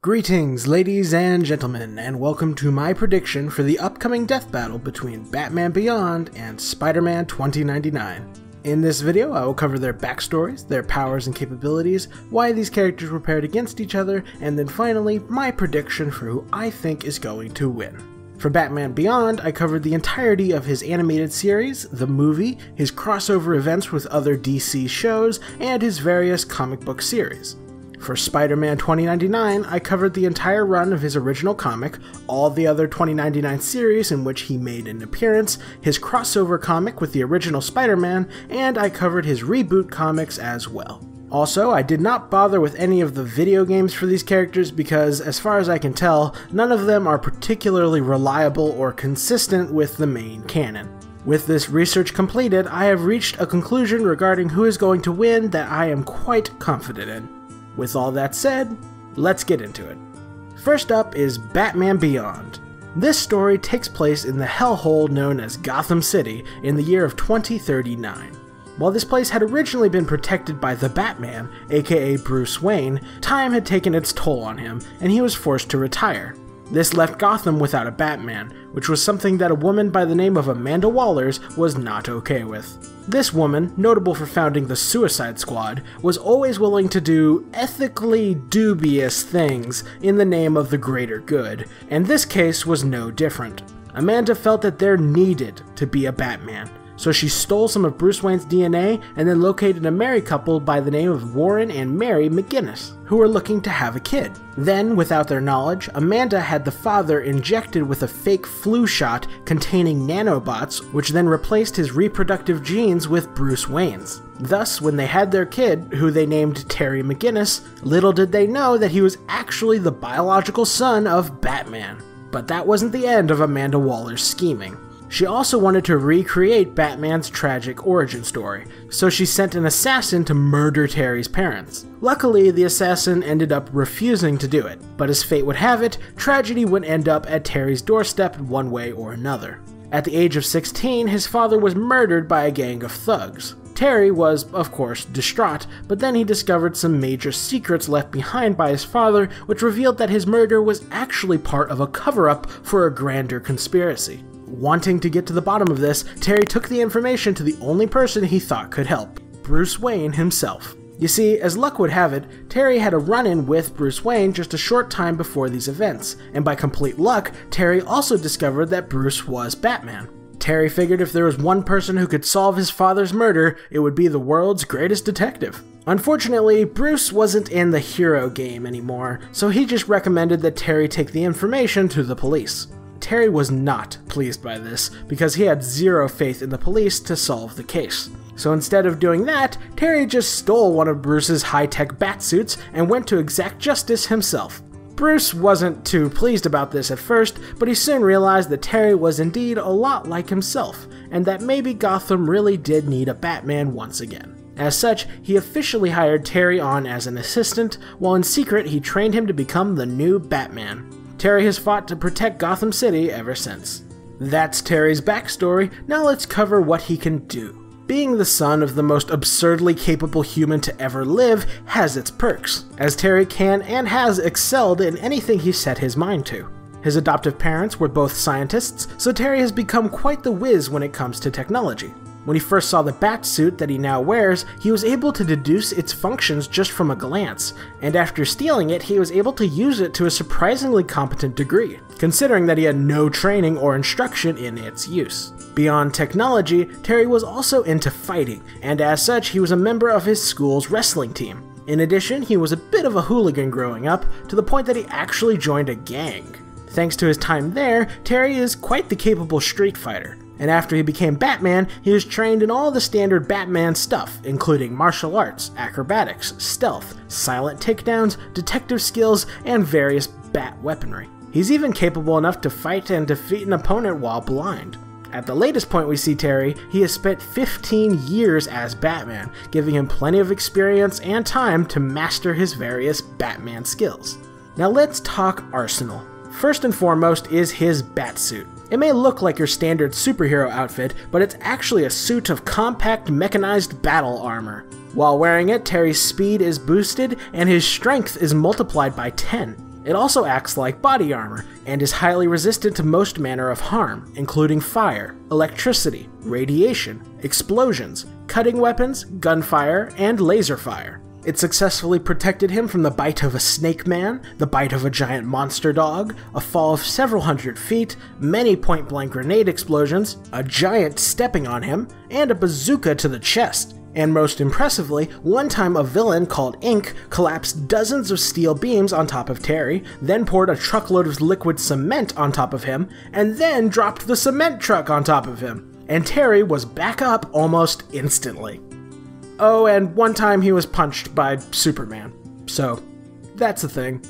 Greetings, ladies and gentlemen, and welcome to my prediction for the upcoming death battle between Batman Beyond and Spider-Man 2099. In this video, I will cover their backstories, their powers and capabilities, why these characters were paired against each other, and then finally, my prediction for who I think is going to win. For Batman Beyond, I covered the entirety of his animated series, the movie, his crossover events with other DC shows, and his various comic book series. For Spider-Man 2099, I covered the entire run of his original comic, all the other 2099 series in which he made an appearance, his crossover comic with the original Spider-Man, and I covered his reboot comics as well. Also, I did not bother with any of the video games for these characters because, as far as I can tell, none of them are particularly reliable or consistent with the main canon. With this research completed, I have reached a conclusion regarding who is going to win that I am quite confident in. With all that said, let's get into it. First up is Batman Beyond. This story takes place in the hellhole known as Gotham City in the year of 2039. While this place had originally been protected by the Batman, aka Bruce Wayne, time had taken its toll on him, and he was forced to retire. This left Gotham without a Batman, which was something that a woman by the name of Amanda Wallers was not okay with. This woman, notable for founding the Suicide Squad, was always willing to do ethically dubious things in the name of the greater good, and this case was no different. Amanda felt that there needed to be a Batman, so she stole some of Bruce Wayne's DNA and then located a married couple by the name of Warren and Mary McGinnis, who were looking to have a kid. Then, without their knowledge, Amanda had the father injected with a fake flu shot containing nanobots, which then replaced his reproductive genes with Bruce Wayne's. Thus, when they had their kid, who they named Terry McGinnis, little did they know that he was actually the biological son of Batman. But that wasn't the end of Amanda Waller's scheming. She also wanted to recreate Batman's tragic origin story, so she sent an assassin to murder Terry's parents. Luckily, the assassin ended up refusing to do it, but as fate would have it, tragedy would end up at Terry's doorstep one way or another. At the age of 16, his father was murdered by a gang of thugs. Terry was, of course, distraught, but then he discovered some major secrets left behind by his father, which revealed that his murder was actually part of a cover-up for a grander conspiracy. Wanting to get to the bottom of this, Terry took the information to the only person he thought could help, Bruce Wayne himself. You see, as luck would have it, Terry had a run-in with Bruce Wayne just a short time before these events, and by complete luck, Terry also discovered that Bruce was Batman. Terry figured if there was one person who could solve his father's murder, it would be the world's greatest detective. Unfortunately, Bruce wasn't in the hero game anymore, so he just recommended that Terry take the information to the police. Terry was not pleased by this, because he had zero faith in the police to solve the case. So instead of doing that, Terry just stole one of Bruce's high-tech batsuits and went to exact justice himself. Bruce wasn't too pleased about this at first, but he soon realized that Terry was indeed a lot like himself, and that maybe Gotham really did need a Batman once again. As such, he officially hired Terry on as an assistant, while in secret he trained him to become the new Batman. Terry has fought to protect Gotham City ever since. That's Terry's backstory, now let's cover what he can do. Being the son of the most absurdly capable human to ever live has its perks, as Terry can and has excelled in anything he set his mind to. His adoptive parents were both scientists, so Terry has become quite the whiz when it comes to technology. When he first saw the bat suit that he now wears, he was able to deduce its functions just from a glance, and after stealing it, he was able to use it to a surprisingly competent degree, considering that he had no training or instruction in its use. Beyond technology, Terry was also into fighting, and as such, he was a member of his school's wrestling team. In addition, he was a bit of a hooligan growing up, to the point that he actually joined a gang. Thanks to his time there, Terry is quite the capable street fighter. And after he became Batman, he was trained in all the standard Batman stuff, including martial arts, acrobatics, stealth, silent takedowns, detective skills, and various bat weaponry. He's even capable enough to fight and defeat an opponent while blind. At the latest point we see Terry, he has spent 15 years as Batman, giving him plenty of experience and time to master his various Batman skills. Now let's talk arsenal. First and foremost is his batsuit. It may look like your standard superhero outfit, but it's actually a suit of compact mechanized battle armor. While wearing it, Terry's speed is boosted and his strength is multiplied by 10. It also acts like body armor, and is highly resistant to most manner of harm, including fire, electricity, radiation, explosions, cutting weapons, gunfire, and laser fire. It successfully protected him from the bite of a snake man, the bite of a giant monster dog, a fall of several hundred feet, many point-blank grenade explosions, a giant stepping on him, and a bazooka to the chest. And most impressively, one time a villain called Ink collapsed dozens of steel beams on top of Terry, then poured a truckload of liquid cement on top of him, and then dropped the cement truck on top of him. And Terry was back up almost instantly. Oh, and one time he was punched by Superman. So, that's a thing.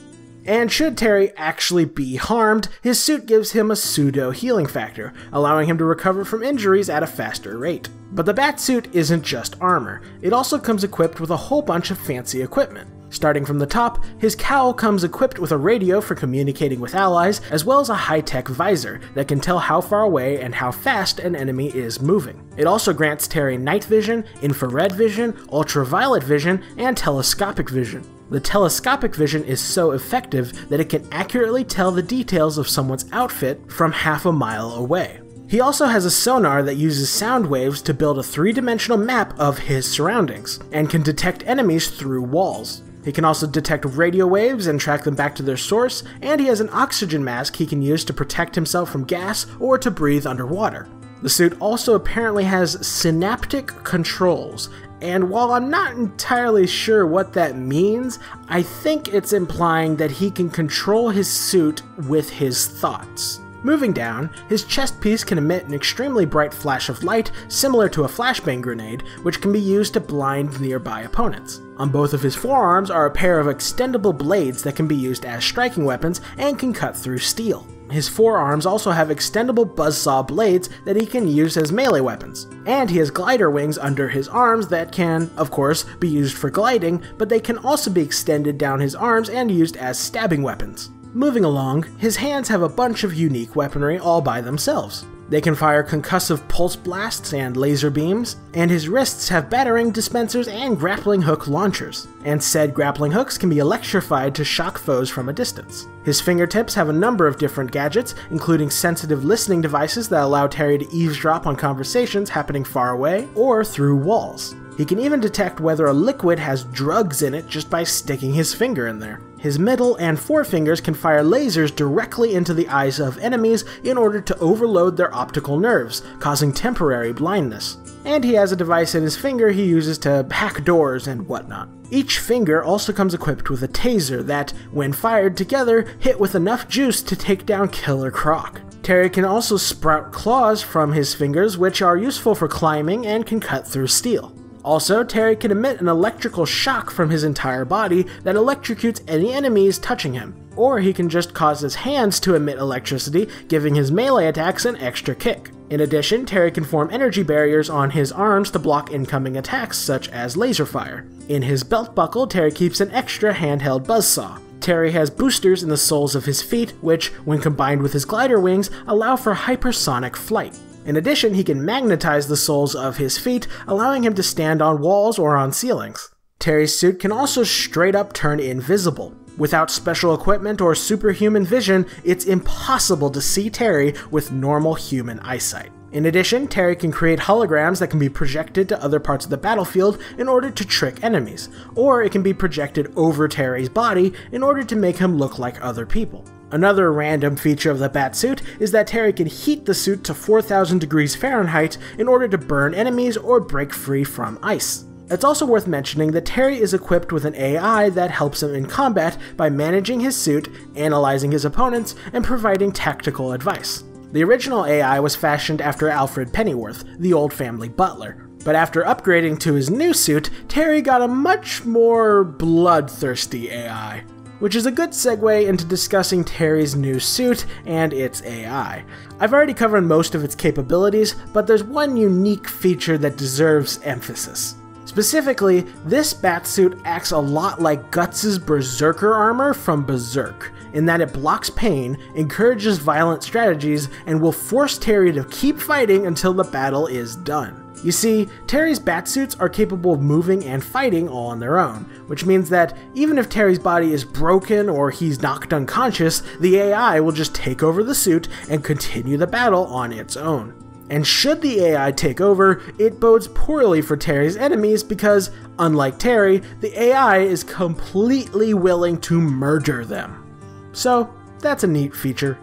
And should Terry actually be harmed, his suit gives him a pseudo-healing factor, allowing him to recover from injuries at a faster rate. But the Batsuit isn't just armor, it also comes equipped with a whole bunch of fancy equipment. Starting from the top, his cowl comes equipped with a radio for communicating with allies, as well as a high-tech visor that can tell how far away and how fast an enemy is moving. It also grants Terry night vision, infrared vision, ultraviolet vision, and telescopic vision. The telescopic vision is so effective that it can accurately tell the details of someone's outfit from half a mile away. He also has a sonar that uses sound waves to build a three-dimensional map of his surroundings, and can detect enemies through walls. He can also detect radio waves and track them back to their source, and he has an oxygen mask he can use to protect himself from gas or to breathe underwater. The suit also apparently has synaptic controls, and while I'm not entirely sure what that means, I think it's implying that he can control his suit with his thoughts. Moving down, his chest piece can emit an extremely bright flash of light similar to a flashbang grenade, which can be used to blind nearby opponents. On both of his forearms are a pair of extendable blades that can be used as striking weapons and can cut through steel. His forearms also have extendable buzzsaw blades that he can use as melee weapons. And he has glider wings under his arms that can, of course, be used for gliding, but they can also be extended down his arms and used as stabbing weapons. Moving along, his hands have a bunch of unique weaponry all by themselves. They can fire concussive pulse blasts and laser beams, and his wrists have battering dispensers and grappling hook launchers, and said grappling hooks can be electrified to shock foes from a distance. His fingertips have a number of different gadgets, including sensitive listening devices that allow Terry to eavesdrop on conversations happening far away or through walls. He can even detect whether a liquid has drugs in it just by sticking his finger in there. His middle and forefingers can fire lasers directly into the eyes of enemies in order to overload their optical nerves, causing temporary blindness. And he has a device in his finger he uses to hack doors and whatnot. Each finger also comes equipped with a taser that, when fired together, hit with enough juice to take down Killer Croc. Terry can also sprout claws from his fingers, which are useful for climbing and can cut through steel. Also, Terry can emit an electrical shock from his entire body that electrocutes any enemies touching him, or he can just cause his hands to emit electricity, giving his melee attacks an extra kick. In addition, Terry can form energy barriers on his arms to block incoming attacks such as laser fire. In his belt buckle, Terry keeps an extra handheld buzzsaw. Terry has boosters in the soles of his feet, which, when combined with his glider wings, allow for hypersonic flight. In addition, he can magnetize the soles of his feet, allowing him to stand on walls or on ceilings. Terry's suit can also straight up turn invisible. Without special equipment or superhuman vision, it's impossible to see Terry with normal human eyesight. In addition, Terry can create holograms that can be projected to other parts of the battlefield in order to trick enemies, or it can be projected over Terry's body in order to make him look like other people. Another random feature of the Batsuit is that Terry can heat the suit to 4,000 degrees Fahrenheit in order to burn enemies or break free from ice. It's also worth mentioning that Terry is equipped with an AI that helps him in combat by managing his suit, analyzing his opponents, and providing tactical advice. The original AI was fashioned after Alfred Pennyworth, the old family butler, but after upgrading to his new suit, Terry got a much more bloodthirsty AI. Which is a good segue into discussing Terry's new suit and its AI. I've already covered most of its capabilities, but there's one unique feature that deserves emphasis. Specifically, this Batsuit acts a lot like Guts' Berserker armor from Berserk, in that it blocks pain, encourages violent strategies, and will force Terry to keep fighting until the battle is done. You see, Terry's batsuits are capable of moving and fighting all on their own, which means that even if Terry's body is broken or he's knocked unconscious, the AI will just take over the suit and continue the battle on its own. And should the AI take over, it bodes poorly for Terry's enemies because, unlike Terry, the AI is completely willing to murder them. So, that's a neat feature.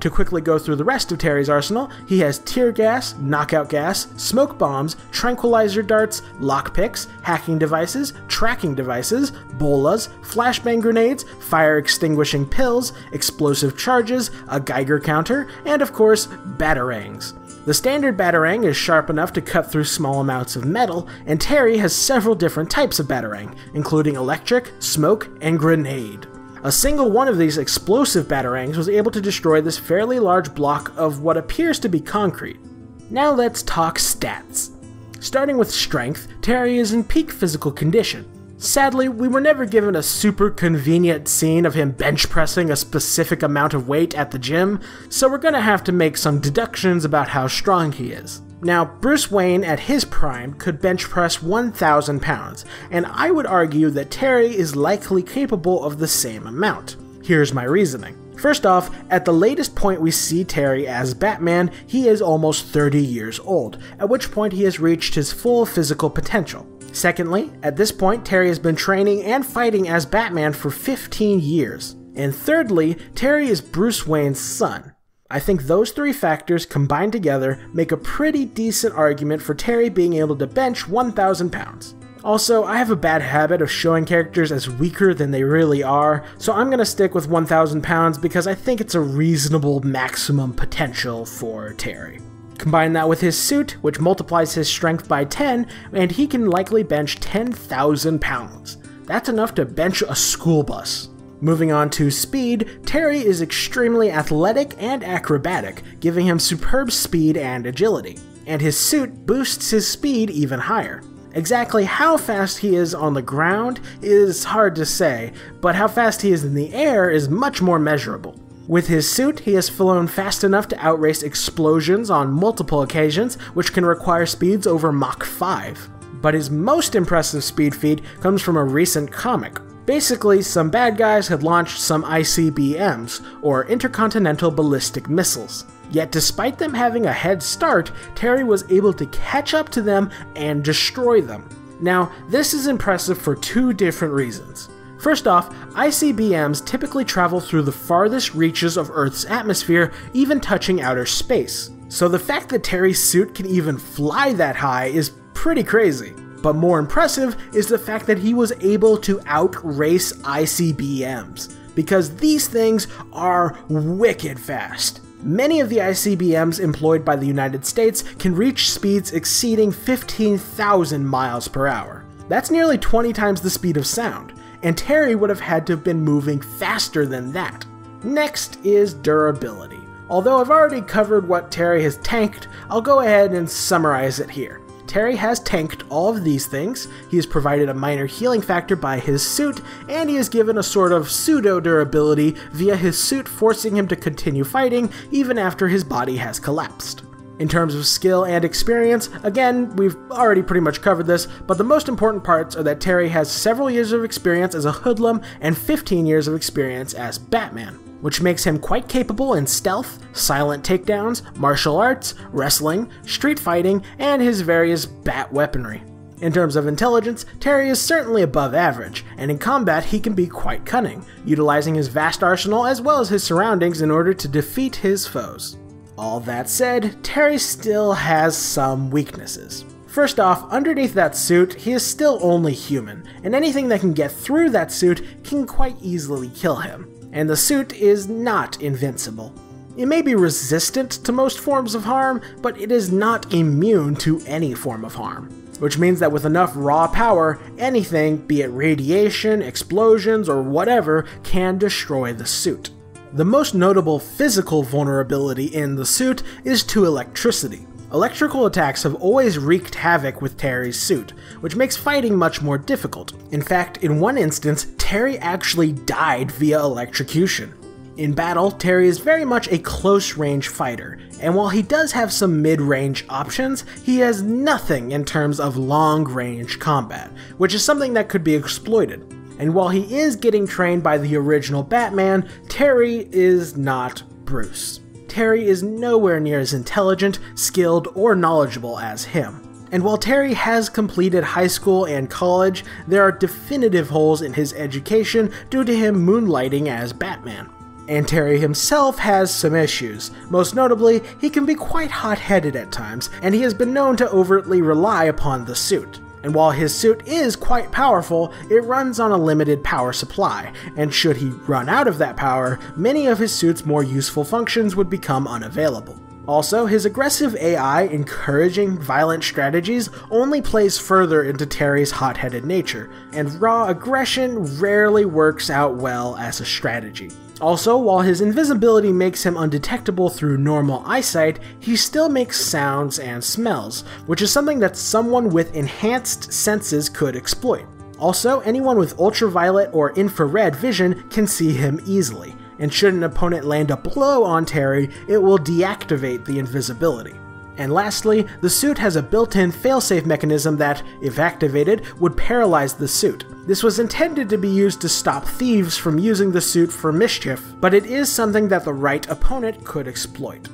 To quickly go through the rest of Terry's arsenal, he has tear gas, knockout gas, smoke bombs, tranquilizer darts, lockpicks, hacking devices, tracking devices, bolas, flashbang grenades, fire extinguishing pills, explosive charges, a Geiger counter, and of course, batarangs. The standard batarang is sharp enough to cut through small amounts of metal, and Terry has several different types of batarang, including electric, smoke, and grenade. A single one of these explosive batarangs was able to destroy this fairly large block of what appears to be concrete. Now let's talk stats. Starting with strength, Terry is in peak physical condition. Sadly, we were never given a super convenient scene of him bench pressing a specific amount of weight at the gym, so we're gonna have to make some deductions about how strong he is. Now, Bruce Wayne at his prime could bench press 1,000 pounds, and I would argue that Terry is likely capable of the same amount. Here's my reasoning. First off, at the latest point we see Terry as Batman, he is almost 30 years old, at which point he has reached his full physical potential. Secondly, at this point, Terry has been training and fighting as Batman for 15 years. And thirdly, Terry is Bruce Wayne's son. I think those three factors combined together make a pretty decent argument for Terry being able to bench 1,000 pounds. Also, I have a bad habit of showing characters as weaker than they really are, so I'm gonna stick with 1,000 pounds because I think it's a reasonable maximum potential for Terry. Combine that with his suit, which multiplies his strength by 10, and he can likely bench 10,000 pounds. That's enough to bench a school bus. Moving on to speed, Terry is extremely athletic and acrobatic, giving him superb speed and agility. And his suit boosts his speed even higher. Exactly how fast he is on the ground is hard to say, but how fast he is in the air is much more measurable. With his suit, he has flown fast enough to outrace explosions on multiple occasions, which can require speeds over Mach 5. But his most impressive speed feat comes from a recent comic. Basically, some bad guys had launched some ICBMs, or Intercontinental Ballistic Missiles. Yet despite them having a head start, Terry was able to catch up to them and destroy them. Now, this is impressive for two different reasons. First off, ICBMs typically travel through the farthest reaches of Earth's atmosphere, even touching outer space. So the fact that Terry's suit can even fly that high is pretty crazy. But more impressive is the fact that he was able to outrace ICBMs, because these things are wicked fast. Many of the ICBMs employed by the United States can reach speeds exceeding 15,000 miles per hour. That's nearly 20 times the speed of sound, and Terry would have had to have been moving faster than that. Next is durability. Although I've already covered what Terry has tanked, I'll go ahead and summarize it here. Terry has tanked all of these things, he is provided a minor healing factor by his suit, and he is given a sort of pseudo-durability via his suit forcing him to continue fighting even after his body has collapsed. In terms of skill and experience, again, we've already pretty much covered this, but the most important parts are that Terry has several years of experience as a hoodlum and 15 years of experience as Batman, which makes him quite capable in stealth, silent takedowns, martial arts, wrestling, street fighting, and his various bat weaponry. In terms of intelligence, Terry is certainly above average, and in combat he can be quite cunning, utilizing his vast arsenal as well as his surroundings in order to defeat his foes. All that said, Terry still has some weaknesses. First off, underneath that suit, he is still only human, and anything that can get through that suit can quite easily kill him. And the suit is not invincible. It may be resistant to most forms of harm, but it is not immune to any form of harm. Which means that with enough raw power, anything, be it radiation, explosions, or whatever, can destroy the suit. The most notable physical vulnerability in the suit is to electricity. Electrical attacks have always wreaked havoc with Terry's suit, which makes fighting much more difficult. In fact, in one instance, Terry actually died via electrocution. In battle, Terry is very much a close-range fighter, and while he does have some mid-range options, he has nothing in terms of long-range combat, which is something that could be exploited. And while he is getting trained by the original Batman, Terry is not Bruce. Terry is nowhere near as intelligent, skilled, or knowledgeable as him. And while Terry has completed high school and college, there are definitive holes in his education due to him moonlighting as Batman. And Terry himself has some issues. Most notably, he can be quite hot-headed at times, and he has been known to overtly rely upon the suit. And while his suit is quite powerful, it runs on a limited power supply, and should he run out of that power, many of his suit's more useful functions would become unavailable. Also, his aggressive AI encouraging violent strategies only plays further into Terry's hot-headed nature, and raw aggression rarely works out well as a strategy. Also, while his invisibility makes him undetectable through normal eyesight, he still makes sounds and smells, which is something that someone with enhanced senses could exploit. Also, anyone with ultraviolet or infrared vision can see him easily, and should an opponent land a blow on Terry, it will deactivate the invisibility. And lastly, the suit has a built-in failsafe mechanism that, if activated, would paralyze the suit. This was intended to be used to stop thieves from using the suit for mischief, but it is something that the right opponent could exploit.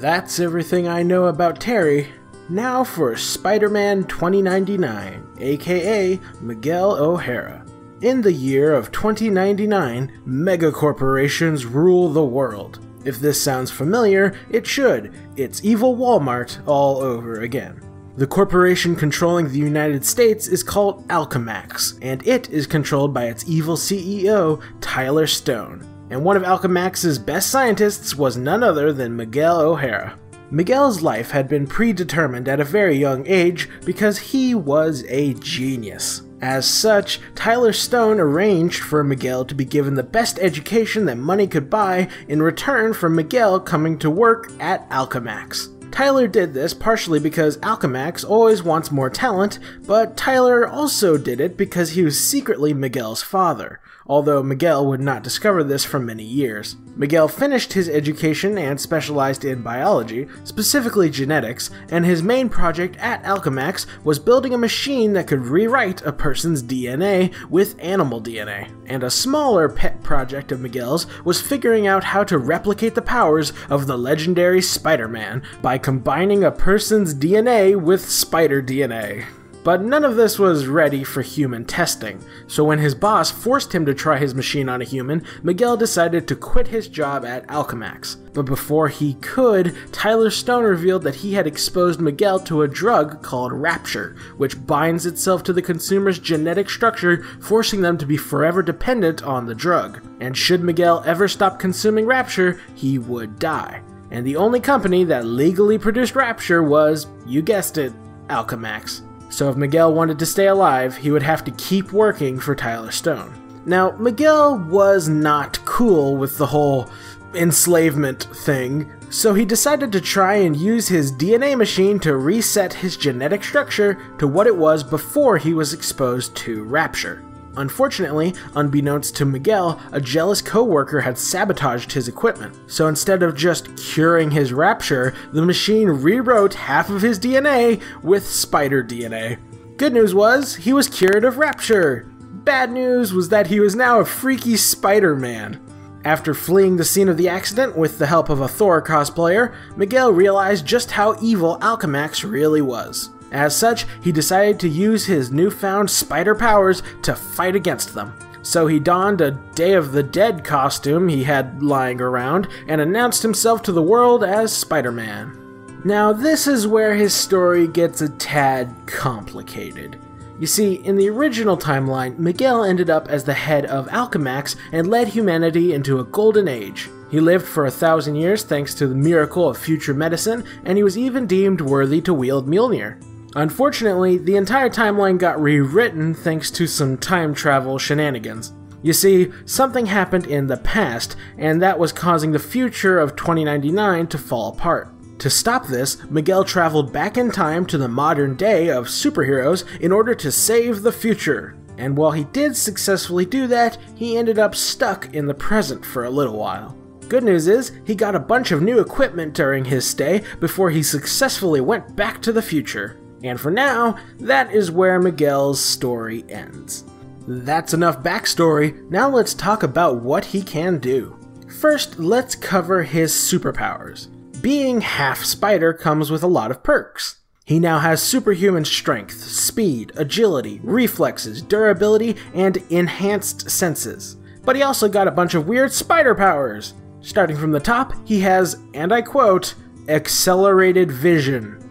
That's everything I know about Terry. Now for Spider-Man 2099, aka Miguel OHara. In the year of 2099, megacorporations rule the world. If this sounds familiar, it should. It's evil Walmart all over again. The corporation controlling the United States is called Alchemax, and it is controlled by its evil CEO, Tyler Stone. And one of Alchemax's best scientists was none other than Miguel OHara. Miguel's life had been predetermined at a very young age because he was a genius. As such, Tyler Stone arranged for Miguel to be given the best education that money could buy in return for Miguel coming to work at Alchemax. Tyler did this partially because Alchemax always wants more talent, but Tyler also did it because he was secretly Miguel's father, although Miguel would not discover this for many years. Miguel finished his education and specialized in biology, specifically genetics, and his main project at Alchemax was building a machine that could rewrite a person's DNA with animal DNA. And a smaller pet project of Miguel's was figuring out how to replicate the powers of the legendary Spider-Man by combining a person's DNA with spider DNA. But none of this was ready for human testing, so when his boss forced him to try his machine on a human, Miguel decided to quit his job at Alchemax. But before he could, Tyler Stone revealed that he had exposed Miguel to a drug called Rapture, which binds itself to the consumer's genetic structure, forcing them to be forever dependent on the drug. And should Miguel ever stop consuming Rapture, he would die. And the only company that legally produced Rapture was, you guessed it, Alchemax. So if Miguel wanted to stay alive, he would have to keep working for Tyler Stone. Now, Miguel was not cool with the whole enslavement thing, so he decided to try and use his DNA machine to reset his genetic structure to what it was before he was exposed to Rapture. Unfortunately, unbeknownst to Miguel, a jealous co-worker had sabotaged his equipment, so instead of just curing his Rapture, the machine rewrote half of his DNA with spider DNA. Good news was, he was cured of Rapture. Bad news was that he was now a freaky Spider-Man. After fleeing the scene of the accident with the help of a Thor cosplayer, Miguel realized just how evil Alchemax really was. As such, he decided to use his newfound spider powers to fight against them. So he donned a Day of the Dead costume he had lying around and announced himself to the world as Spider-Man. Now this is where his story gets a tad complicated. You see, in the original timeline, Miguel ended up as the head of Alchemax and led humanity into a golden age. He lived for 1,000 years thanks to the miracle of future medicine, and he was even deemed worthy to wield Mjolnir. Unfortunately, the entire timeline got rewritten thanks to some time travel shenanigans. You see, something happened in the past, and that was causing the future of 2099 to fall apart. To stop this, Miguel traveled back in time to the modern day of superheroes in order to save the future. And while he did successfully do that, he ended up stuck in the present for a little while. Good news is, he got a bunch of new equipment during his stay before he successfully went back to the future. And for now, that is where Miguel's story ends. That's enough backstory, now let's talk about what he can do. First, let's cover his superpowers. Being half spider comes with a lot of perks. He now has superhuman strength, speed, agility, reflexes, durability, and enhanced senses. But he also got a bunch of weird spider powers. Starting from the top, he has, and I quote, accelerated vision.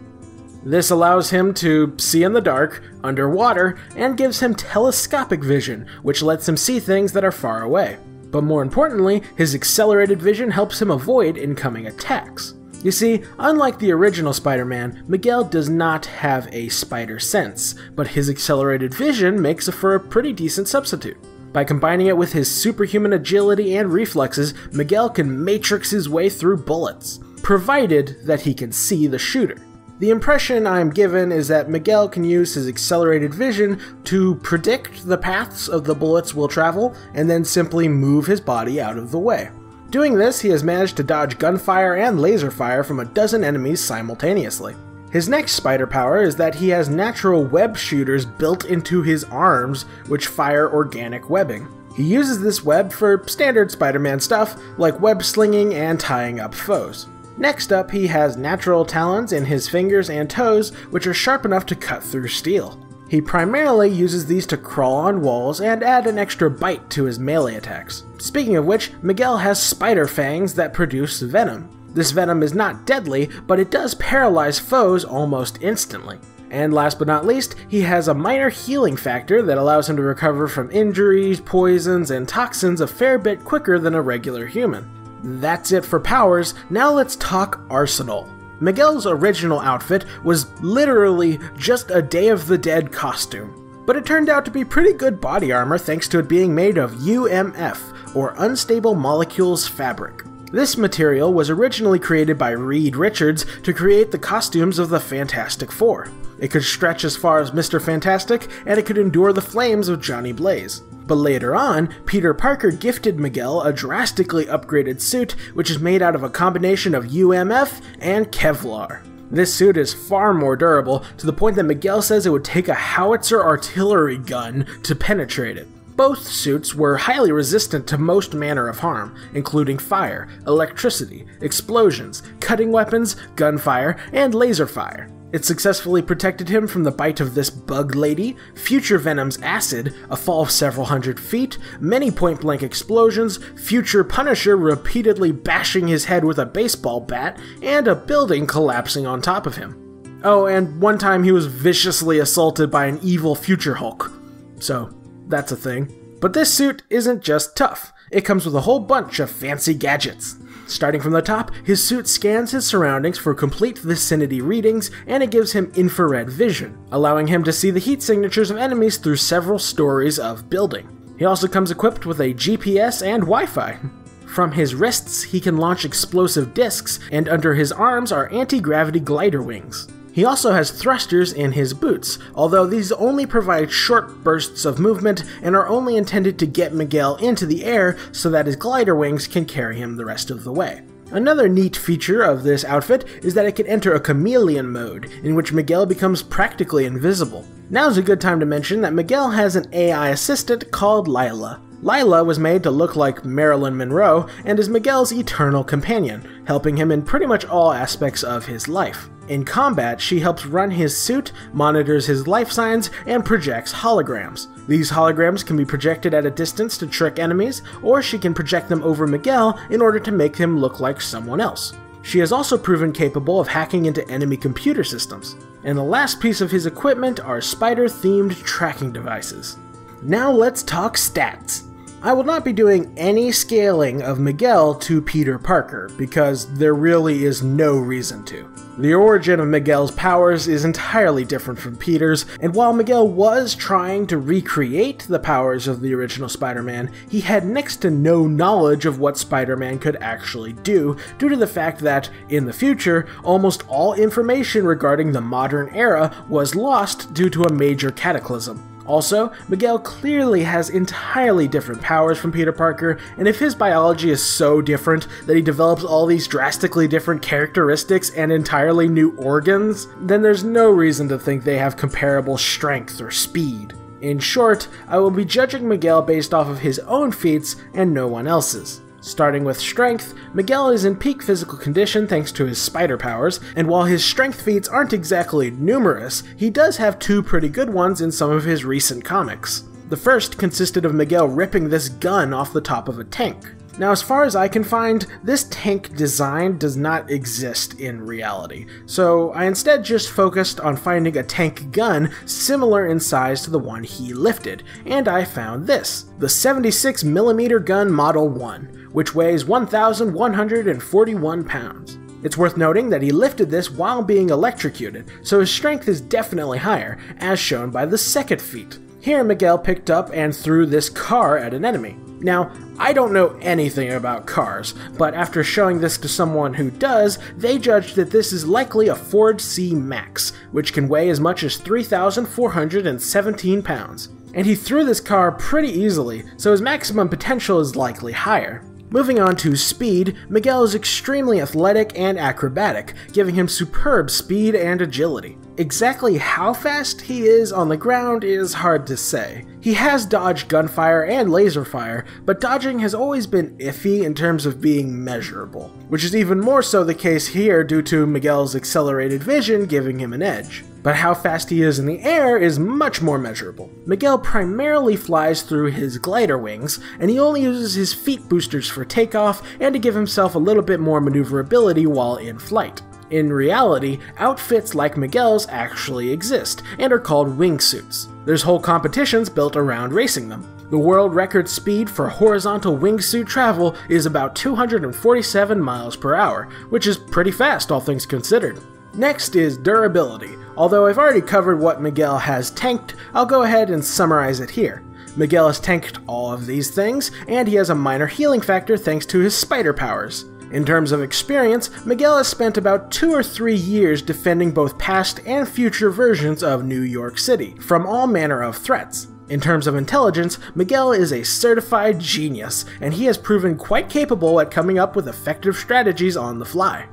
This allows him to see in the dark, underwater, and gives him telescopic vision, which lets him see things that are far away. But more importantly, his accelerated vision helps him avoid incoming attacks. You see, unlike the original Spider-Man, Miguel does not have a spider sense, but his accelerated vision makes for a pretty decent substitute. By combining it with his superhuman agility and reflexes, Miguel can matrix his way through bullets, provided that he can see the shooter. The impression I'm given is that Miguel can use his accelerated vision to predict the paths of the bullets will travel, and then simply move his body out of the way. Doing this, he has managed to dodge gunfire and laser fire from a dozen enemies simultaneously. His next spider power is that he has natural web shooters built into his arms, which fire organic webbing. He uses this web for standard Spider-Man stuff, like web slinging and tying up foes. Next up, he has natural talons in his fingers and toes, which are sharp enough to cut through steel. He primarily uses these to crawl on walls and add an extra bite to his melee attacks. Speaking of which, Miguel has spider fangs that produce venom. This venom is not deadly, but it does paralyze foes almost instantly. And last but not least, he has a minor healing factor that allows him to recover from injuries, poisons, and toxins a fair bit quicker than a regular human. That's it for powers, now let's talk arsenal. Miguel's original outfit was literally just a Day of the Dead costume, but it turned out to be pretty good body armor thanks to it being made of UMF, or Unstable Molecules Fabric. This material was originally created by Reed Richards to create the costumes of the Fantastic Four. It could stretch as far as Mr. Fantastic, and it could endure the flames of Johnny Blaze. But later on, Peter Parker gifted Miguel a drastically upgraded suit, which is made out of a combination of UMF and Kevlar. This suit is far more durable, to the point that Miguel says it would take a howitzer artillery gun to penetrate it. Both suits were highly resistant to most manner of harm, including fire, electricity, explosions, cutting weapons, gunfire, and laser fire. It successfully protected him from the bite of this bug lady, Future Venom's acid, a fall of several hundred feet, many point-blank explosions, Future Punisher repeatedly bashing his head with a baseball bat, and a building collapsing on top of him. Oh, and one time he was viciously assaulted by an evil Future Hulk. So, that's a thing. But this suit isn't just tough. It comes with a whole bunch of fancy gadgets. Starting from the top, his suit scans his surroundings for complete vicinity readings, and it gives him infrared vision, allowing him to see the heat signatures of enemies through several stories of building. He also comes equipped with a GPS and Wi-Fi. From his wrists, he can launch explosive discs, and under his arms are anti-gravity glider wings. He also has thrusters in his boots, although these only provide short bursts of movement and are only intended to get Miguel into the air so that his glider wings can carry him the rest of the way. Another neat feature of this outfit is that it can enter a chameleon mode, in which Miguel becomes practically invisible. Now's a good time to mention that Miguel has an AI assistant called Lila. Lila was made to look like Marilyn Monroe and is Miguel's eternal companion, helping him in pretty much all aspects of his life. In combat, she helps run his suit, monitors his life signs, and projects holograms. These holograms can be projected at a distance to trick enemies, or she can project them over Miguel in order to make him look like someone else. She has also proven capable of hacking into enemy computer systems. And the last piece of his equipment are spider-themed tracking devices. Now let's talk stats. I will not be doing any scaling of Miguel to Peter Parker, because there really is no reason to. The origin of Miguel's powers is entirely different from Peter's, and while Miguel was trying to recreate the powers of the original Spider-Man, he had next to no knowledge of what Spider-Man could actually do, due to the fact that, in the future, almost all information regarding the modern era was lost due to a major cataclysm. Also, Miguel clearly has entirely different powers from Peter Parker, and if his biology is so different that he develops all these drastically different characteristics and entirely new organs, then there's no reason to think they have comparable strength or speed. In short, I will be judging Miguel based off of his own feats and no one else's. Starting with strength, Miguel is in peak physical condition thanks to his spider powers, and while his strength feats aren't exactly numerous, he does have two pretty good ones in some of his recent comics. The first consisted of Miguel ripping this gun off the top of a tank. Now, as far as I can find, this tank design does not exist in reality, so I instead just focused on finding a tank gun similar in size to the one he lifted, and I found this, the 76mm gun Model 1, which weighs 1,141 pounds. It's worth noting that he lifted this while being electrocuted, so his strength is definitely higher, as shown by the second feat. Here, Miguel picked up and threw this car at an enemy. Now, I don't know anything about cars, but after showing this to someone who does, they judged that this is likely a Ford C Max, which can weigh as much as 3,417 pounds. And he threw this car pretty easily, so his maximum potential is likely higher. Moving on to speed, Miguel is extremely athletic and acrobatic, giving him superb speed and agility. Exactly how fast he is on the ground is hard to say. He has dodged gunfire and laser fire, but dodging has always been iffy in terms of being measurable, which is even more so the case here due to Miguel's accelerated vision giving him an edge. But how fast he is in the air is much more measurable. Miguel primarily flies through his glider wings, and he only uses his feet boosters for takeoff and to give himself a little bit more maneuverability while in flight. In reality, outfits like Miguel's actually exist, and are called wingsuits. There's whole competitions built around racing them. The world record speed for horizontal wingsuit travel is about 247 miles per hour, which is pretty fast all things considered. Next is durability. Although I've already covered what Miguel has tanked, I'll go ahead and summarize it here. Miguel has tanked all of these things, and he has a minor healing factor thanks to his spider powers. In terms of experience, Miguel has spent about 2 or 3 years defending both past and future versions of New York City, from all manner of threats. In terms of intelligence, Miguel is a certified genius, and he has proven quite capable at coming up with effective strategies on the fly.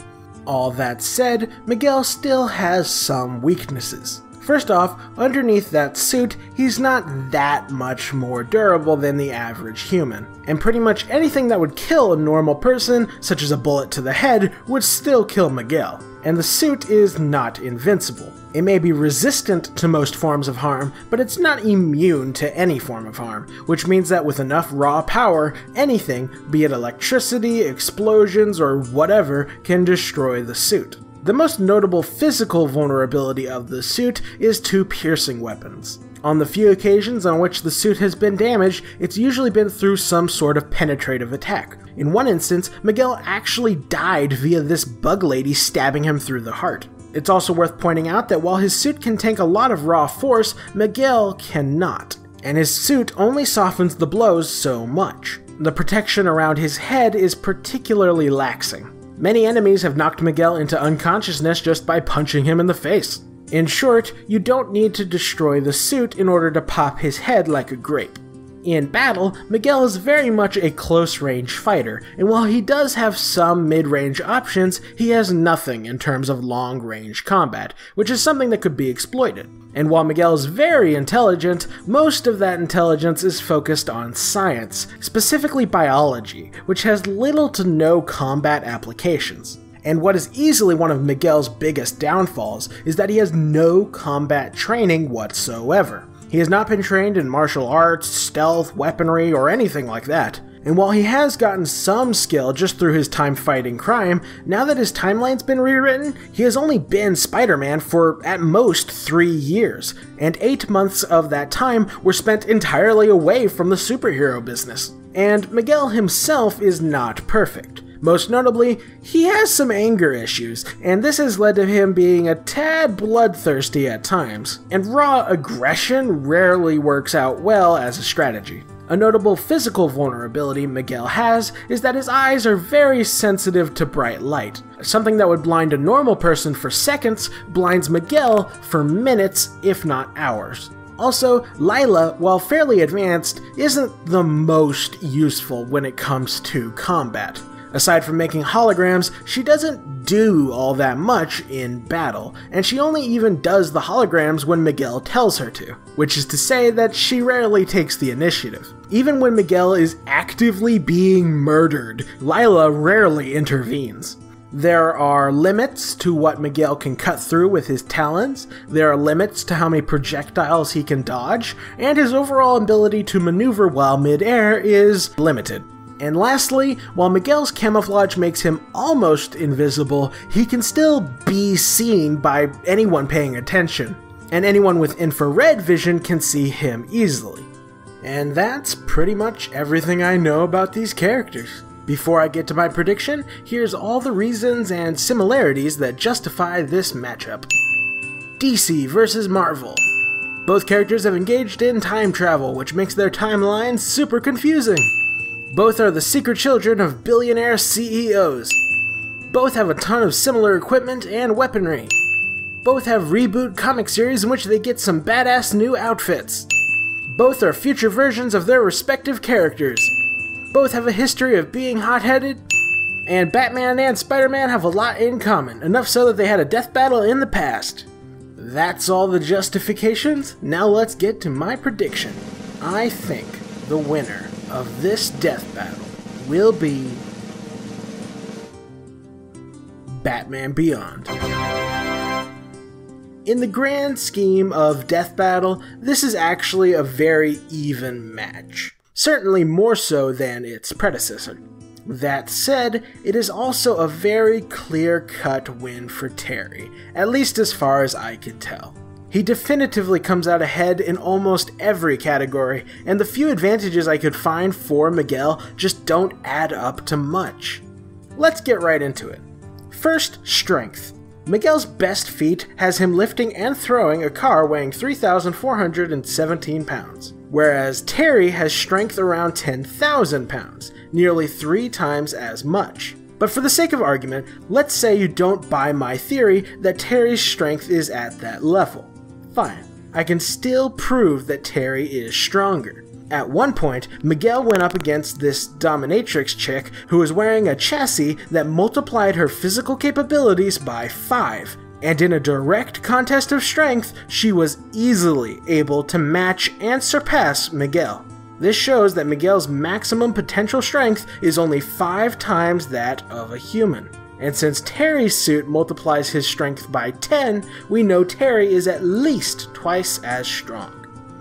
All that said, Miguel still has some weaknesses. First off, underneath that suit, he's not that much more durable than the average human, and pretty much anything that would kill a normal person, such as a bullet to the head, would still kill Miguel. And the suit is not invincible. It may be resistant to most forms of harm, but it's not immune to any form of harm, which means that with enough raw power, anything, be it electricity, explosions, or whatever, can destroy the suit. The most notable physical vulnerability of the suit is to piercing weapons. On the few occasions on which the suit has been damaged, it's usually been through some sort of penetrative attack. In one instance, Miguel actually died via this bug lady stabbing him through the heart. It's also worth pointing out that while his suit can tank a lot of raw force, Miguel cannot, and his suit only softens the blows so much. The protection around his head is particularly laxing. Many enemies have knocked Miguel into unconsciousness just by punching him in the face. In short, you don't need to destroy the suit in order to pop his head like a grape. In battle, Miguel is very much a close-range fighter, and while he does have some mid-range options, he has nothing in terms of long-range combat, which is something that could be exploited. And while Miguel is very intelligent, most of that intelligence is focused on science, specifically biology, which has little to no combat applications. And what is easily one of Miguel's biggest downfalls is that he has no combat training whatsoever. He has not been trained in martial arts, stealth, weaponry, or anything like that. And while he has gotten some skill just through his time fighting crime, now that his timeline's been rewritten, he has only been Spider-Man for at most 3 years, and 8 months of that time were spent entirely away from the superhero business. And Miguel himself is not perfect. Most notably, he has some anger issues, and this has led to him being a tad bloodthirsty at times, and raw aggression rarely works out well as a strategy. A notable physical vulnerability Miguel has is that his eyes are very sensitive to bright light. Something that would blind a normal person for seconds blinds Miguel for minutes, if not hours. Also, Lila, while fairly advanced, isn't the most useful when it comes to combat. Aside from making holograms, she doesn't do all that much in battle, and she only even does the holograms when Miguel tells her to, which is to say that she rarely takes the initiative. Even when Miguel is actively being murdered, Lila rarely intervenes. There are limits to what Miguel can cut through with his talons, there are limits to how many projectiles he can dodge, and his overall ability to maneuver while mid-air is limited. And lastly, while Miguel's camouflage makes him almost invisible, he can still be seen by anyone paying attention, and anyone with infrared vision can see him easily. And that's pretty much everything I know about these characters. Before I get to my prediction, here's all the reasons and similarities that justify this matchup. DC versus Marvel. Both characters have engaged in time travel, which makes their timelines super confusing. Both are the secret children of billionaire CEOs. Both have a ton of similar equipment and weaponry. Both have reboot comic series in which they get some badass new outfits. Both are future versions of their respective characters. Both have a history of being hot-headed, and Batman and Spider-Man have a lot in common, enough so that they had a death battle in the past. That's all the justifications. Now let's get to my prediction. I think the winner of this death battle will be Batman Beyond. In the grand scheme of death battle, this is actually a very even match. Certainly more so than its predecessor. That said, it is also a very clear-cut win for Terry, at least as far as I can tell. He definitively comes out ahead in almost every category, and the few advantages I could find for Miguel just don't add up to much. Let's get right into it. First, strength. Miguel's best feat has him lifting and throwing a car weighing 3,417 pounds, whereas Terry has strength around 10,000 pounds, nearly 3 times as much. But for the sake of argument, let's say you don't buy my theory that Terry's strength is at that level. Fine, I can still prove that Terry is stronger. At one point, Miguel went up against this dominatrix chick who was wearing a chassis that multiplied her physical capabilities by 5, and in a direct contest of strength, she was easily able to match and surpass Miguel. This shows that Miguel's maximum potential strength is only 5 times that of a human. And since Terry's suit multiplies his strength by 10, we know Terry is at least twice as strong.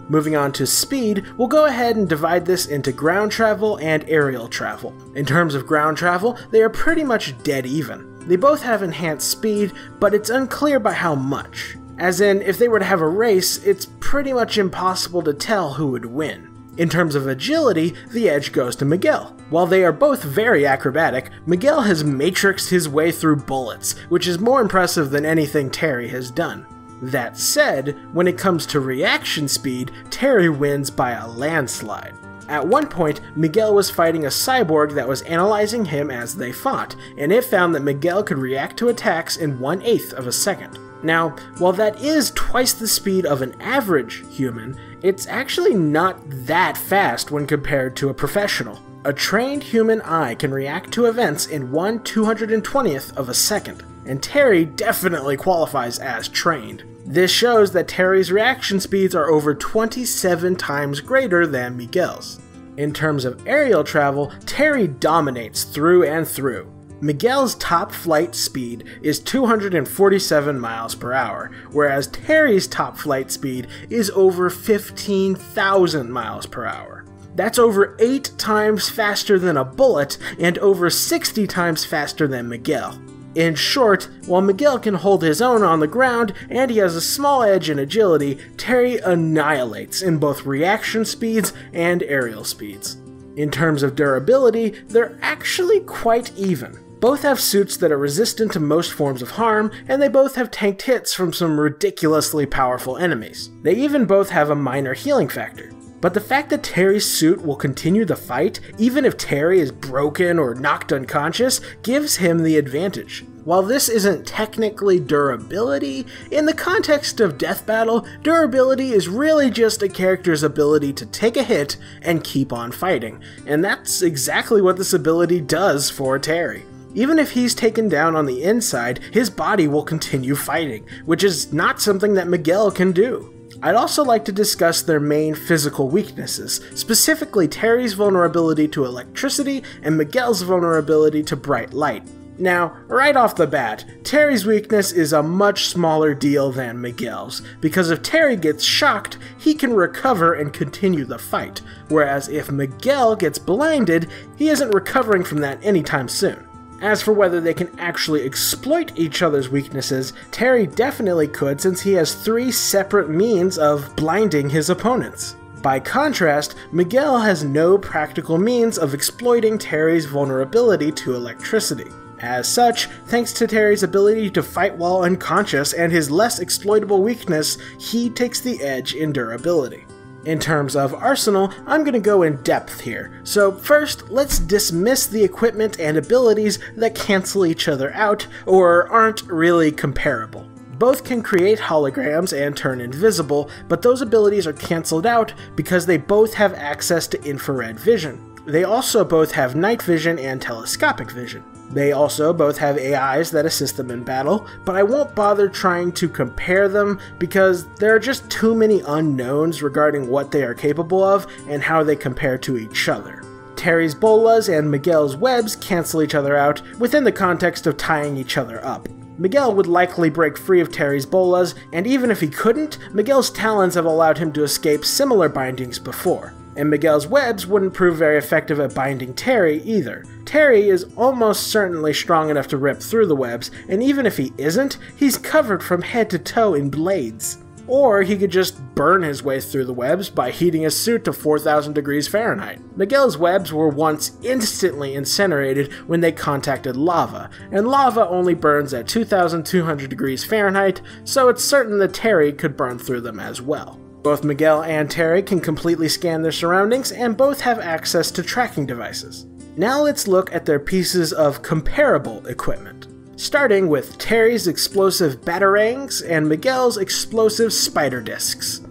Moving on to speed, we'll go ahead and divide this into ground travel and aerial travel. In terms of ground travel, they are pretty much dead even. They both have enhanced speed, but it's unclear by how much. As in, if they were to have a race, it's pretty much impossible to tell who would win. In terms of agility, the edge goes to Miguel. While they are both very acrobatic, Miguel has matrixed his way through bullets, which is more impressive than anything Terry has done. That said, when it comes to reaction speed, Terry wins by a landslide. At one point, Miguel was fighting a cyborg that was analyzing him as they fought, and it found that Miguel could react to attacks in 1/8 of a second. Now, while that is twice the speed of an average human, it's actually not that fast when compared to a professional. A trained human eye can react to events in 1/220th of a second, and Terry definitely qualifies as trained. This shows that Terry's reaction speeds are over 27 times greater than Miguel's. In terms of aerial travel, Terry dominates through and through. Miguel's top flight speed is 247 miles per hour, whereas Terry's top flight speed is over 15,000 miles per hour. That's over 8 times faster than a bullet and over 60 times faster than Miguel. In short, while Miguel can hold his own on the ground and he has a small edge in agility, Terry annihilates in both reaction speeds and aerial speeds. In terms of durability, they're actually quite even. Both have suits that are resistant to most forms of harm, and they both have tanked hits from some ridiculously powerful enemies. They even both have a minor healing factor. But the fact that Terry's suit will continue the fight, even if Terry is broken or knocked unconscious, gives him the advantage. While this isn't technically durability, in the context of Death Battle, durability is really just a character's ability to take a hit and keep on fighting, and that's exactly what this ability does for Terry. Even if he's taken down on the inside, his body will continue fighting, which is not something that Miguel can do. I'd also like to discuss their main physical weaknesses, specifically Terry's vulnerability to electricity and Miguel's vulnerability to bright light. Now, right off the bat, Terry's weakness is a much smaller deal than Miguel's, because if Terry gets shocked, he can recover and continue the fight, whereas if Miguel gets blinded, he isn't recovering from that anytime soon. As for whether they can actually exploit each other's weaknesses, Terry definitely could, since he has 3 separate means of blinding his opponents. By contrast, Miguel has no practical means of exploiting Terry's vulnerability to electricity. As such, thanks to Terry's ability to fight while unconscious and his less exploitable weakness, he takes the edge in durability. In terms of arsenal, I'm going to go in depth here. So first, let's dismiss the equipment and abilities that cancel each other out or aren't really comparable. Both can create holograms and turn invisible, but those abilities are cancelled out because they both have access to infrared vision. They also both have night vision and telescopic vision. They also both have AIs that assist them in battle, but I won't bother trying to compare them because there are just too many unknowns regarding what they are capable of and how they compare to each other. Terry's bolas and Miguel's webs cancel each other out within the context of tying each other up. Miguel would likely break free of Terry's bolas, and even if he couldn't, Miguel's talons have allowed him to escape similar bindings before. And Miguel's webs wouldn't prove very effective at binding Terry either. Terry is almost certainly strong enough to rip through the webs, and even if he isn't, he's covered from head to toe in blades. Or he could just burn his way through the webs by heating his suit to 4,000 degrees Fahrenheit. Miguel's webs were once instantly incinerated when they contacted lava, and lava only burns at 2,200 degrees Fahrenheit, so it's certain that Terry could burn through them as well. Both Miguel and Terry can completely scan their surroundings, and both have access to tracking devices. Now let's look at their pieces of comparable equipment, starting with Terry's explosive batarangs and Miguel's explosive spider discs.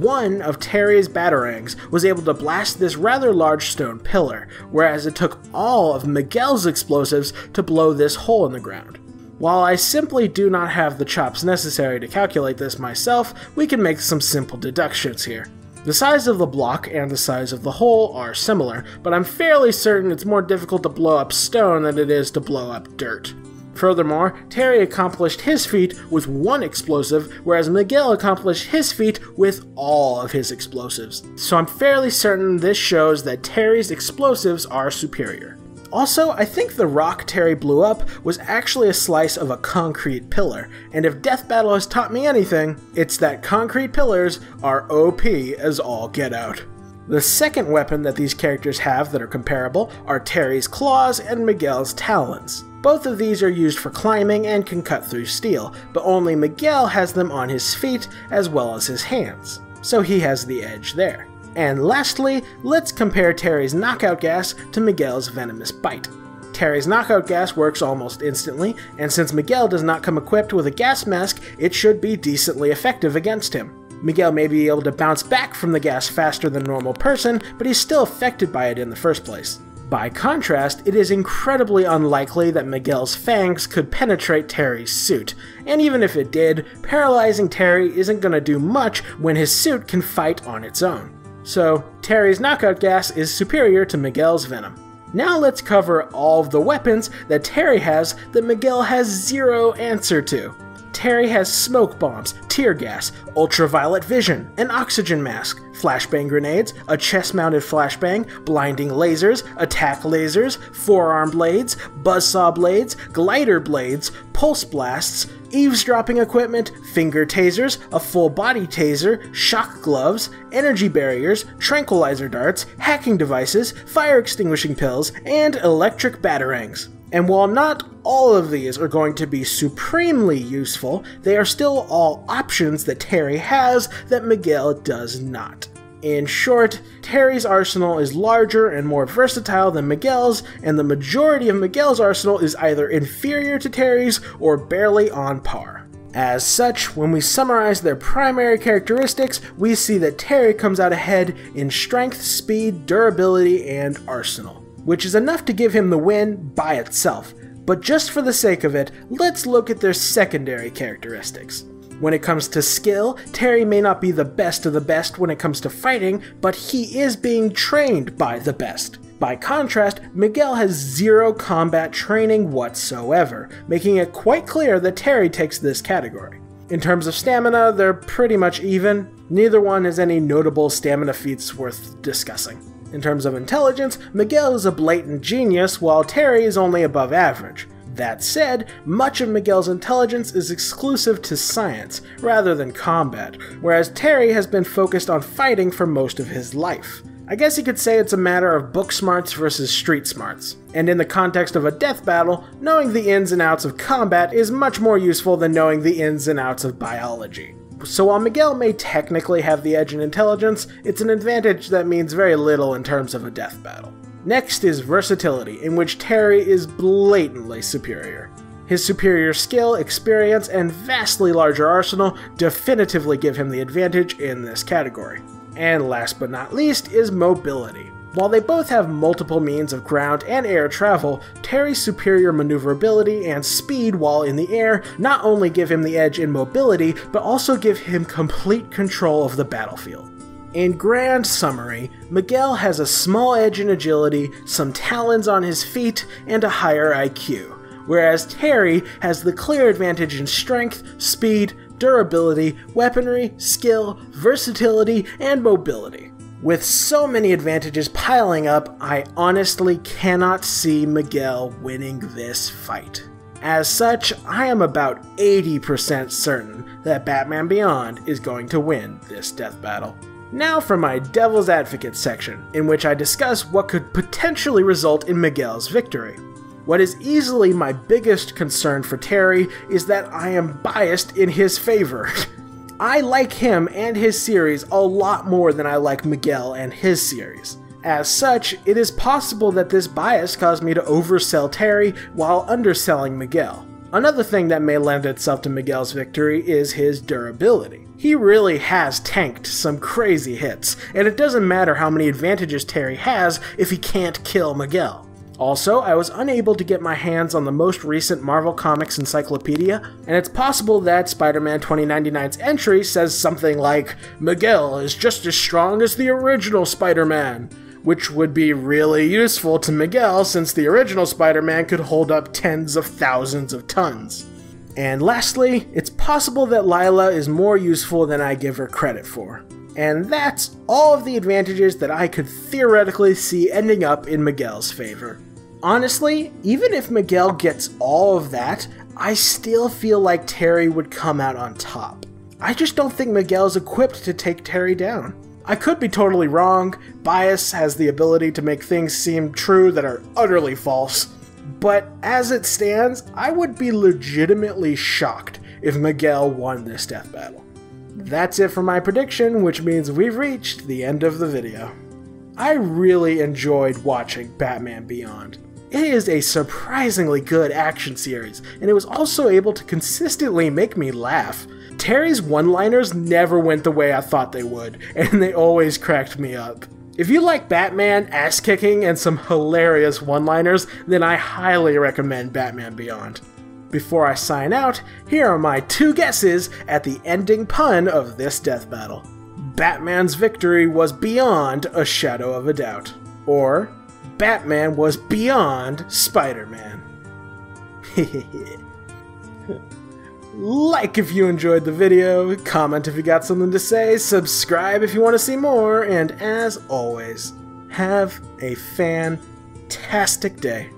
One of Terry's batarangs was able to blast this rather large stone pillar, whereas it took all of Miguel's explosives to blow this hole in the ground. While I simply do not have the chops necessary to calculate this myself, we can make some simple deductions here. The size of the block and the size of the hole are similar, but I'm fairly certain it's more difficult to blow up stone than it is to blow up dirt. Furthermore, Terry accomplished his feat with 1 explosive, whereas Miguel accomplished his feat with all of his explosives. So I'm fairly certain this shows that Terry's explosives are superior. Also, I think the rock Terry blew up was actually a slice of a concrete pillar, and if Death Battle has taught me anything, it's that concrete pillars are OP as all get out. The second weapon that these characters have that are comparable are Terry's claws and Miguel's talons. Both of these are used for climbing and can cut through steel, but only Miguel has them on his feet as well as his hands, so he has the edge there. And lastly, let's compare Terry's knockout gas to Miguel's venomous bite. Terry's knockout gas works almost instantly, and since Miguel does not come equipped with a gas mask, it should be decently effective against him. Miguel may be able to bounce back from the gas faster than a normal person, but he's still affected by it in the first place. By contrast, it is incredibly unlikely that Miguel's fangs could penetrate Terry's suit, and even if it did, paralyzing Terry isn't going to do much when his suit can fight on its own. So, Terry's knockout gas is superior to Miguel's venom. Now let's cover all of the weapons that Terry has that Miguel has zero answer to. Terry has smoke bombs, tear gas, ultraviolet vision, an oxygen mask, flashbang grenades, a chest-mounted flashbang, blinding lasers, attack lasers, forearm blades, buzzsaw blades, glider blades, pulse blasts, eavesdropping equipment, finger tasers, a full-body taser, shock gloves, energy barriers, tranquilizer darts, hacking devices, fire extinguishing pills, and electric batarangs. And while not all of these are going to be supremely useful, they are still all options that Terry has that Miguel does not. In short, Terry's arsenal is larger and more versatile than Miguel's, and the majority of Miguel's arsenal is either inferior to Terry's or barely on par. As such, when we summarize their primary characteristics, we see that Terry comes out ahead in strength, speed, durability, and arsenal, which is enough to give him the win by itself. But just for the sake of it, let's look at their secondary characteristics. When it comes to skill, Terry may not be the best of the best when it comes to fighting, but he is being trained by the best. By contrast, Miguel has zero combat training whatsoever, making it quite clear that Terry takes this category. In terms of stamina, they're pretty much even. Neither one has any notable stamina feats worth discussing. In terms of intelligence, Miguel is a blatant genius, while Terry is only above average. That said, much of Miguel's intelligence is exclusive to science, rather than combat, whereas Terry has been focused on fighting for most of his life. I guess you could say it's a matter of book smarts versus street smarts. And in the context of a death battle, knowing the ins and outs of combat is much more useful than knowing the ins and outs of biology. So while Miguel may technically have the edge in intelligence, it's an advantage that means very little in terms of a death battle. Next is versatility, in which Terry is blatantly superior. His superior skill, experience, and vastly larger arsenal definitively give him the advantage in this category. And last but not least is mobility. While they both have multiple means of ground and air travel, Terry's superior maneuverability and speed while in the air not only give him the edge in mobility, but also give him complete control of the battlefield. In grand summary, Miguel has a small edge in agility, some talons on his feet, and a higher IQ, whereas Terry has the clear advantage in strength, speed, durability, weaponry, skill, versatility, and mobility. With so many advantages piling up, I honestly cannot see Miguel winning this fight. As such, I am about 80% certain that Batman Beyond is going to win this death battle. Now for my Devil's Advocate section, in which I discuss what could potentially result in Miguel's victory. What is easily my biggest concern for Terry is that I am biased in his favor. I like him and his series a lot more than I like Miguel and his series. As such, it is possible that this bias caused me to oversell Terry while underselling Miguel. Another thing that may lend itself to Miguel's victory is his durability. He really has tanked some crazy hits, and it doesn't matter how many advantages Terry has if he can't kill Miguel. Also, I was unable to get my hands on the most recent Marvel Comics encyclopedia, and it's possible that Spider-Man 2099's entry says something like, "Miguel is just as strong as the original Spider-Man," which would be really useful to Miguel since the original Spider-Man could hold up tens of thousands of tons. And lastly, it's possible that Lila is more useful than I give her credit for. And that's all of the advantages that I could theoretically see ending up in Miguel's favor. Honestly, even if Miguel gets all of that, I still feel like Terry would come out on top. I just don't think Miguel's equipped to take Terry down. I could be totally wrong. Bias has the ability to make things seem true that are utterly false. But as it stands, I would be legitimately shocked if Miguel won this death battle. That's it for my prediction, which means we've reached the end of the video. I really enjoyed watching Batman Beyond. It is a surprisingly good action series, and it was also able to consistently make me laugh. Terry's one-liners never went the way I thought they would, and they always cracked me up. If you like Batman, ass-kicking, and some hilarious one-liners, then I highly recommend Batman Beyond. Before I sign out, here are my 2 guesses at the ending pun of this death battle. Batman's victory was beyond a shadow of a doubt. Or, Batman was beyond Spider-Man. Like if you enjoyed the video, comment if you got something to say, subscribe if you want to see more, and as always, have a fantastic day.